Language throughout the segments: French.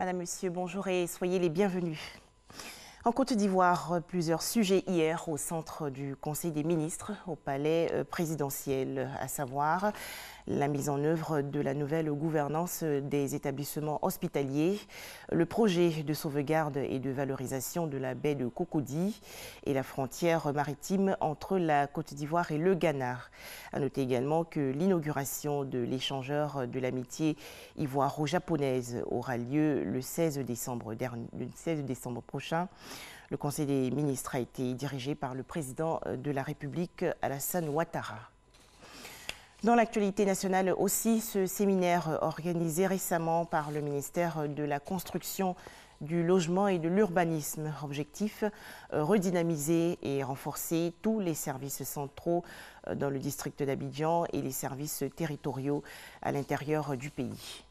Madame, Monsieur, bonjour et soyez les bienvenus. En Côte d'Ivoire, plusieurs sujets hier au centre du Conseil des ministres au palais présidentiel, à savoir la mise en œuvre de la nouvelle gouvernance des établissements hospitaliers, le projet de sauvegarde et de valorisation de la baie de Cocody et la frontière maritime entre la Côte d'Ivoire et le Ghana. À noter également que l'inauguration de l'échangeur de l'amitié ivoiro-japonaise aura lieu le 16 décembre prochain. Le Conseil des ministres a été dirigé par le président de la République, Alassane Ouattara. Dans l'actualité nationale aussi, ce séminaire organisé récemment par le ministère de la Construction, du Logement et de l'Urbanisme. Objectif, redynamiser et renforcer tous les services centraux dans le district d'Abidjan et les services territoriaux à l'intérieur du pays.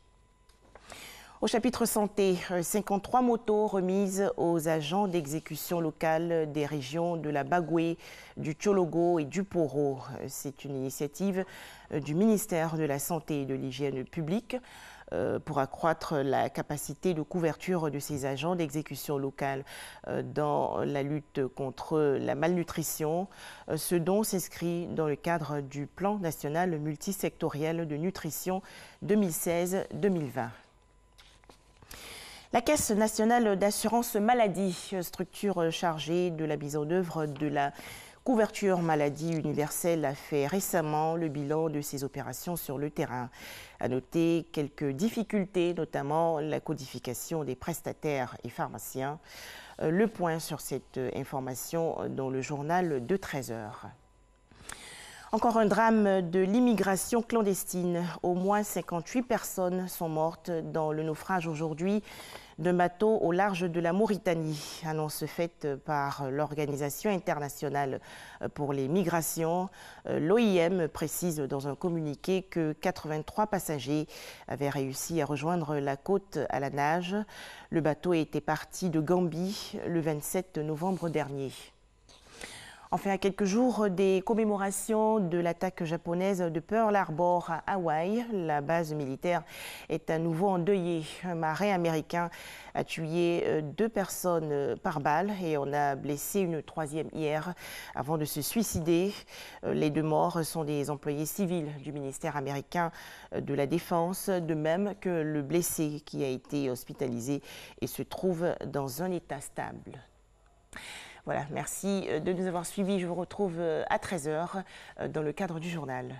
Au chapitre santé, 53 motos remises aux agents d'exécution locale des régions de la Bagoué, du Tchologo et du Poro. C'est une initiative du ministère de la Santé et de l'Hygiène publique pour accroître la capacité de couverture de ces agents d'exécution locale dans la lutte contre la malnutrition, ce dont s'inscrit dans le cadre du plan national multisectoriel de nutrition 2016-2020. La Caisse nationale d'assurance maladie, structure chargée de la mise en œuvre de la couverture maladie universelle, a fait récemment le bilan de ses opérations sur le terrain. À noter quelques difficultés, notamment la codification des prestataires et pharmaciens. Le point sur cette information dans le journal de 13 heures. Encore un drame de l'immigration clandestine. Au moins 58 personnes sont mortes dans le naufrage aujourd'hui d'un bateau au large de la Mauritanie. Annonce faite par l'Organisation internationale pour les migrations. L'OIM précise dans un communiqué que 83 passagers avaient réussi à rejoindre la côte à la nage. Le bateau était parti de Gambie le 27 novembre dernier. Enfin, à quelques jours des commémorations de l'attaque japonaise de Pearl Harbor à Hawaï, la base militaire est à nouveau endeuillée. Un marin américain a tué 2 personnes par balle et en a blessé une 3e hier avant de se suicider. Les 2 morts sont des employés civils du ministère américain de la Défense, de même que le blessé qui a été hospitalisé et se trouve dans un état stable. Voilà, merci de nous avoir suivis. Je vous retrouve à 13 h dans le cadre du journal.